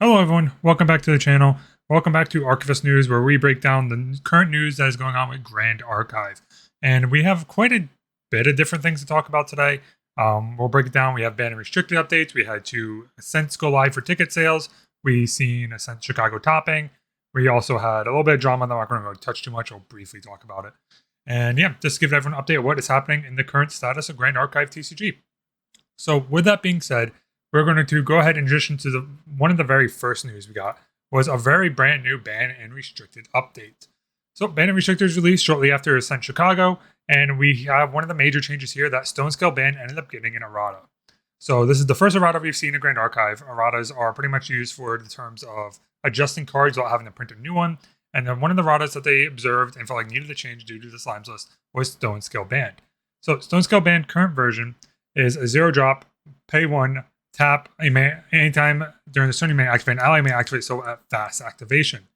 Hello everyone, welcome back to the channel. Welcome back to Archivist News, where we break down the current news that is going on with Grand Archive. And we have quite a bit of different things to talk about today. We'll break it down. We have banned and restricted updates. We had 2 Ascents go live for ticket sales. We seen Ascent Chicago topping. We also had a little bit of drama that I'm not going to touch too much. I'll briefly talk about it. And yeah, just to give everyone an update of what is happening in the current status of Grand Archive TCG. So with that being said, we're going to go ahead and transition to one of the very first news we got was a very brand new ban and restricted update. So ban and restricted was released shortly after Ascent Chicago, and we have one of the major changes here that Stone Scale Ban ended up getting an errata. So this is the first errata we've seen in Grand Archive. Erratas are pretty much used for the terms of adjusting cards without having to print a new one. And then one of the erratas that they observed and felt like needed a change due to the Slimes list was Stone Scale Band. So Stone Scale Band current version is a 0-drop, pay 1, tap anytime during the turn you may activate an ally may activate so at fast activation.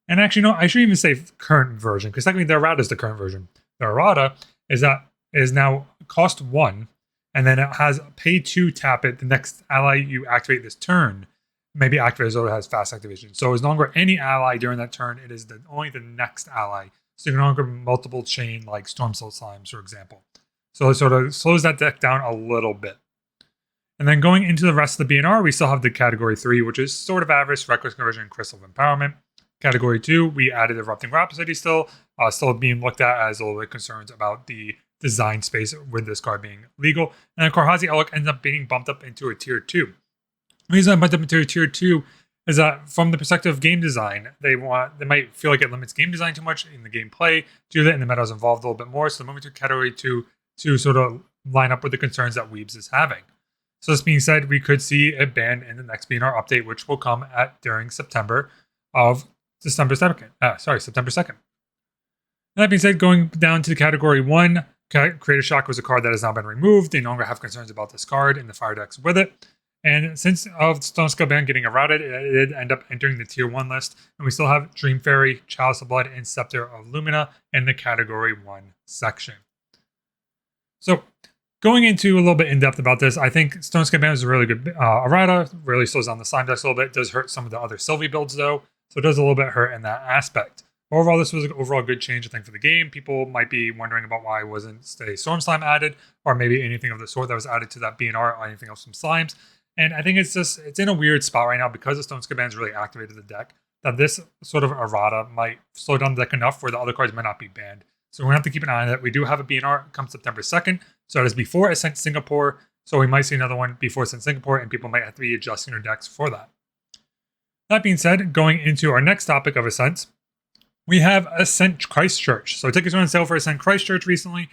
And actually, no, I shouldn't even say current version, because technically the errata is the current version. The errata is now cost 1, and then it has pay 2 tap it. The next ally you activate this turn may be activated so it has fast activation. So it's no longer any ally during that turn, it is only the next ally. So you can no longer multiple chain like Storm Soul Slimes, for example. So it sort of slows that deck down a little bit. And then going into the rest of the BNR, we still have the Category 3, which is Sword of Avarice, Reckless Conversion, and Crystal of Empowerment. Category 2, we added Erupting Rhapsody still being looked at as a little bit concerns about the design space with this card being legal. And then Korhazi Elk ends up being bumped up into a Tier 2. The reason I bumped up into a Tier 2 is that from the perspective of game design, they might feel like it limits game design too much in the gameplay, do that, and the meta is involved a little bit more. So they're moving to Category 2 to sort of line up with the concerns that Weebs is having. So this being said, we could see a ban in the next BNR update, which will come during September 2nd. That being said, going down to Category 1, Creative Shock was a card that has now been removed. They no longer have concerns about this card in the fire decks with it. And since of Stone Scale Ban getting errated, it did end up entering the Tier 1 list. And we still have Dream Fairy, Chalice of Blood, and Scepter of Lumina in the Category 1 section. So going into a little bit in depth about this, I think Stone Scale Ban is a really good errata. Really slows down the slime decks a little bit. It does hurt some of the other Sylvie builds though, so it does a little bit hurt in that aspect. Overall, this was an overall good change, I think, for the game. People might be wondering about why wasn't a Storm Slime added, or maybe anything of the sort that was added to that BNR, or anything else from Slimes. And I think it's in a weird spot right now because the Stone Scale Ban's really activated the deck, that this sort of errata might slow down the deck enough where the other cards might not be banned. So we're going to have to keep an eye on that. We do have a BNR come September 2nd. So it is before Ascent Singapore. So we might see another one before Ascent Singapore, and people might have to be adjusting their decks for that. That being said, going into our next topic of Ascent, we have Ascent Christchurch. So tickets were on sale for Ascent Christchurch recently.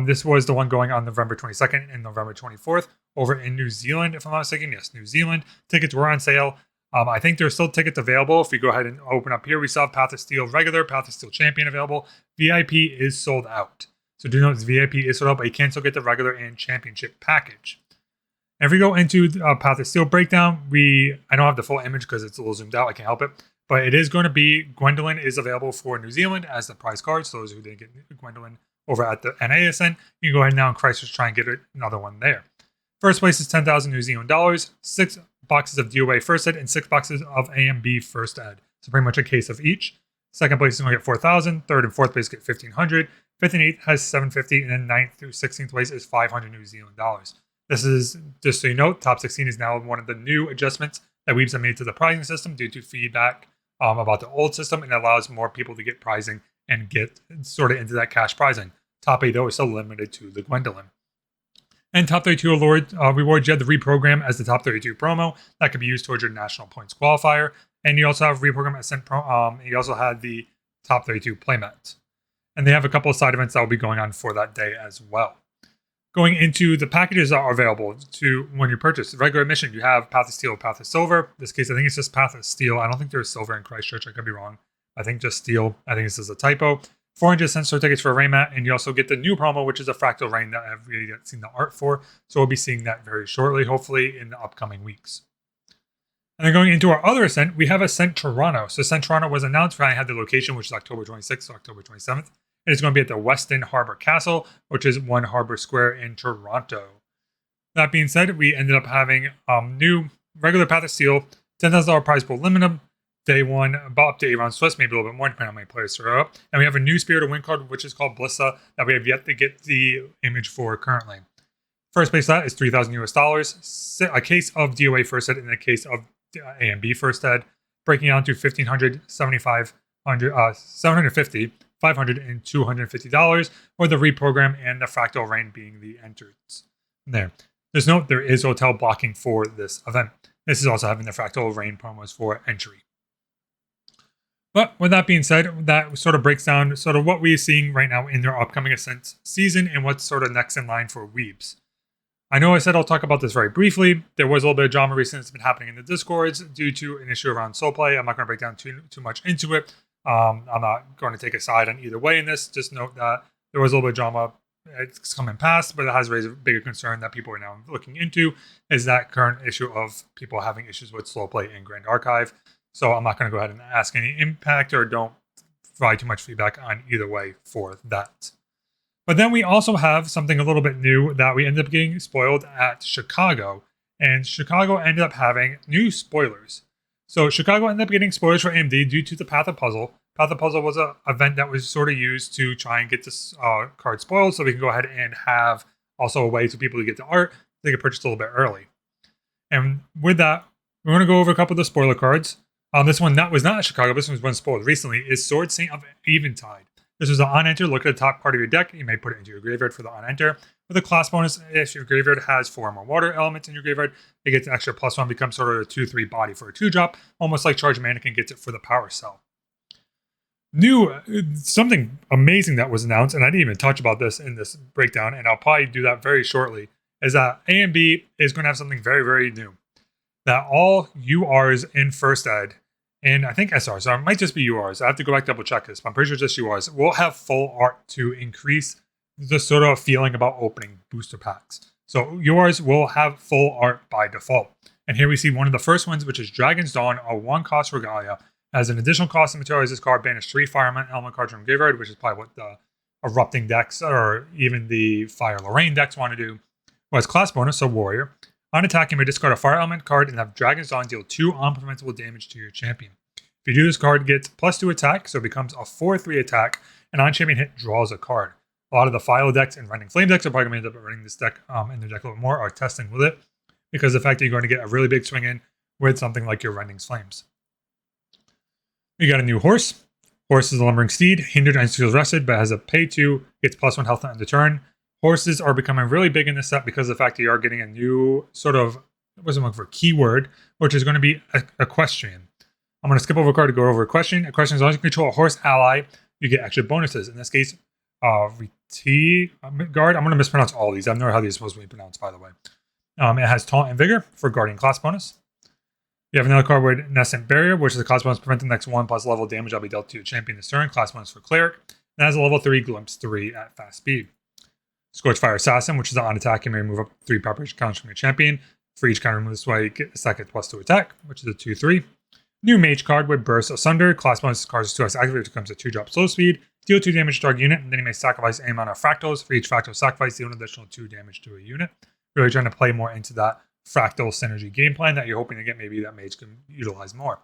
This was the one going on November 22nd and November 24th over in New Zealand, if I'm not mistaken. Yes, New Zealand. Tickets were on sale. I think there's still tickets available. If we go ahead and open up here, we still have Path of Steel Regular, Path of Steel Champion available. VIP is sold out. So do note VIP is sold out, but you can still get the regular and championship package. And if we go into Path of Steel breakdown, I don't have the full image because it's a little zoomed out. I can't help it. But it is going to be Gwendolyn is available for New Zealand as the prize card. So those who didn't get Gwendolyn over at the NA Ascent, you can go ahead now and Christchurch try and get another one there. First place is 10,000 New Zealand dollars, 6 boxes of DOA first ed, and 6 boxes of AMB first ed. So pretty much a case of each. Second place is going to get 4,000. Third and fourth place get 1,500. Fifth and eighth has 750, and then 9th through 16th place is 500 New Zealand dollars. This is, just so you know, top 16 is now one of the new adjustments that Weebs have made to the pricing system due to feedback about the old system, and it allows more people to get pricing and get sort of into that cash pricing. Top 8, though, is still limited to the Gwendolyn. And top 32 rewards, you have the reprogram as the top 32 promo. That could be used towards your national points qualifier. And you also have reprogram Ascent Pro. You also had the top 32 playmat. And they have a couple of side events that will be going on for that day as well. Going into the packages that are available to when you purchase. The regular admission, you have Path of Steel, Path of Silver. In this case, I think it's just Path of Steel. I don't think there's Silver in Christchurch. I could be wrong. I think just Steel. I think this is a typo. 400 cents for tickets for Raymat, and you also get the new promo, which is a Fractal Rain that I've really seen the art for. So we'll be seeing that very shortly, hopefully in the upcoming weeks. And then going into our other Ascent, we have Ascent Toronto. So Ascent Toronto was announced, finally had the location, which is October 26th to October 27th. And it's going to be at the Weston Harbour Castle, which is 1 Harbour Square in Toronto. That being said, we ended up having new regular Path of Steel, $10,000 prize pool minimum. Day 1, about up to 8 rounds Swiss, maybe a little bit more depending on how many players throw up. And we have a new Spirit of Wind card, which is called Blissa, that we have yet to get the image for currently. First base that is $3,000 US, a case of DOA first ed and a case of AMB first ed, breaking down to $1,500, $750, $500, and $250, with the reprogram and the Fractal Rain being the entrants. There is hotel blocking for this event. This is also having the Fractal Rain promos for entry. But with that being said, that sort of breaks down sort of what we're seeing right now in their upcoming Ascent season and what's sort of next in line for Weebs. I know I said I'll talk about this very briefly. There was a little bit of drama recently that's been happening in the Discords due to an issue around Slowplay. I'm not going to break down too much into it. I'm not going to take a side on either way in this. Just note that there was a little bit of drama. It's come and passed, but it has raised a bigger concern that people are now looking into, is that current issue of people having issues with Slowplay in Grand Archive. So I'm not going to go ahead and ask any impact or don't provide too much feedback on either way for that. But then we also have something a little bit new that we ended up getting spoiled at Chicago. And Chicago ended up having new spoilers. So Chicago ended up getting spoilers for AMD due to the Path of Puzzle. Path of Puzzle was an event that was sort of used to try and get this card spoiled so we can go ahead and have also a way for people to get the art. They could purchase a little bit early. And with that, we're going to go over a couple of the spoiler cards. This one was not at Chicago. This one was spoiled recently. Is Sword Saint of Eventide. This was an on-enter. Look at the top card of your deck. You may put it into your graveyard for the on-enter. With a class bonus, if your graveyard has 4 or more water elements in your graveyard, it gets an extra +1, becomes sort of a 2/3 body for a 2-drop, almost like Charge Mannequin gets it for the power cell. Something amazing that was announced, and I didn't even touch about this in this breakdown, and I'll probably do that very shortly, is that AMB is going to have something very, very new. That all URs in First Ed, and I think SRs, so it might just be URs, I have to go back double check this, but I'm pretty sure just URs, will have full art to increase the sort of feeling about opening booster packs. So URs will have full art by default. And here we see one of the first ones, which is Dragon's Dawn, a 1-cost Regalia. As an additional cost to materialize this card, banish 3 Fireman element cards from graveyard, which is probably what the Erupting decks or even the Fire Lorraine decks want to do. Well, as class bonus, so Warrior. On attack, you may discard a Fire Element card and have Dragon's Dawn deal 2 unpreventable damage to your champion. If you do, this card gets +2 attack, so it becomes a 4/3 attack, and on champion hit draws a card. A lot of the File decks and Rending Flame decks are probably going to end up running this deck in their deck a little more, or testing with it, because of the fact that you're going to get a really big swing in with something like your Rending Flames. We got a new horse. Horse is a lumbering steed, hindered and feels rested, but has a pay 2, gets +1 health on the turn. Horses are becoming really big in this set because of the fact that you are getting a new sort of, I wasn't looking for keyword, which is going to be equestrian. I'm going to skip over a card to go over equestrian. Equestrian, as long as you control a horse ally, you get extra bonuses. In this case, Reti Guard. I'm going to mispronounce all these. I don't know how these are supposed to be pronounced, by the way. It has Taunt and Vigor for Guardian class bonus. You have another card with Nascent Barrier, which is a class bonus prevent the next 1+ level damage that'll be dealt to your champion this turn. Class bonus for Cleric. And has a level 3 Glimpse 3 at fast speed. Scorchfire Assassin, which is on attack, you may remove up 3 preparation counters from your champion. For each counter remove this way, you get a second +2 attack, which is a 2/3. New Mage card with Burst Asunder. Class bonus cards 2x activate, which becomes a 2-drop slow speed. Deal 2 damage to target unit, and then you may sacrifice any amount of fractals. For each fractal sacrifice, deal an additional 2 damage to a unit. Really trying to play more into that fractal synergy game plan that you're hoping to get. Maybe that Mage can utilize more.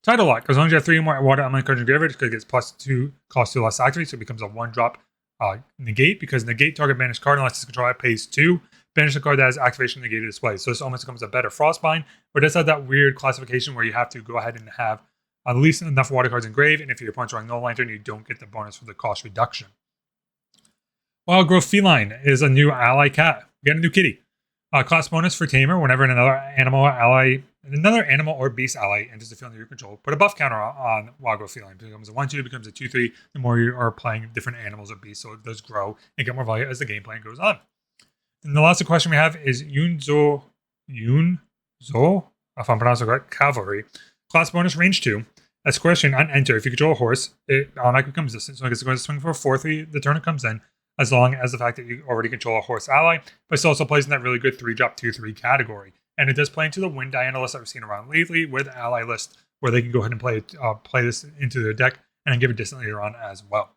Title Lock. As long as you have 3 or more water element cards in your graveyard, it gets +2, cost 2 less activate, so it becomes a 1-drop negate, because negate target banished card unless its controller pays 2. Banish a card that has activation negated this way. So this almost becomes a better Frostbind, but it does have that weird classification where you have to go ahead and have at least enough water cards in grave, and if your opponent's running no lantern, you don't get the bonus for the cost reduction. Wild Growth Feline is a new ally cat. You get a new kitty. Class bonus for Tamer. Whenever another animal or beast ally enters the field under your control, put a buff counter on Wild Growth Feline. It becomes a 1/2, becomes a 2/3. The more you are playing different animals or beasts, so it does grow and get more value as the game plan goes on. And the last question we have is Yunzo, if I'm pronouncing it correct, Cavalry. Class bonus range 2. As question on enter, if you control a horse, it automatically becomes resistant, so it's going to swing for a 4/3 the turn it comes in, as long as the fact that you already control a horse ally, but it also plays in that really good 3-drop 2/3 category. And it does play into the Wind Diana list that we've seen around lately with ally list, where they can go ahead and play this into their deck and then give it distant later on as well.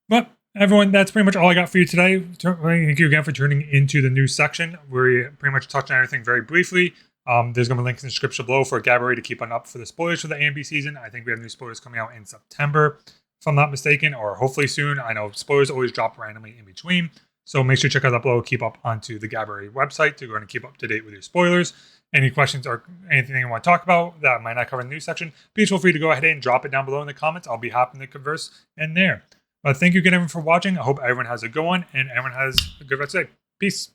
But everyone, that's pretty much all I got for you today. Thank you again for tuning into the news section. We pretty much touched on everything very briefly. There's going to be links in the description below for Gabourey to keep on up for the spoilers for the AMB season. I think we have new spoilers coming out in September, if I'm not mistaken, or hopefully soon. I know spoilers always drop randomly in between. So make sure to check out that below. Keep up onto the Gabourey website to go and keep up to date with your spoilers. Any questions or anything you want to talk about that might not cover in the news section, please feel free to go ahead and drop it down below in the comments. I'll be happy to converse in there. But thank you again, everyone, for watching. I hope everyone has a good one and everyone has a good rest of the day. Peace.